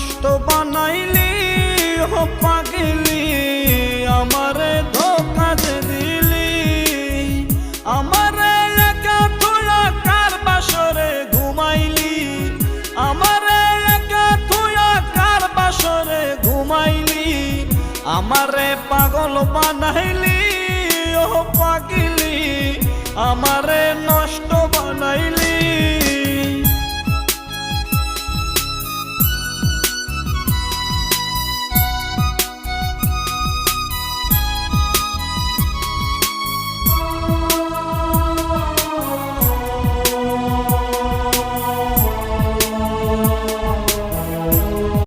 নষ্ট বানাইলি ও পাগলি, আমারে ধোঁকা দিলি। আমারে একা থুয়া কার বাসরে ঘুমাইলি, আমারে একা থুয়া কার বাসরে ঘুমাইলি। আমারে পাগল বানাইলি ও পাগলি, আমারে নষ্ট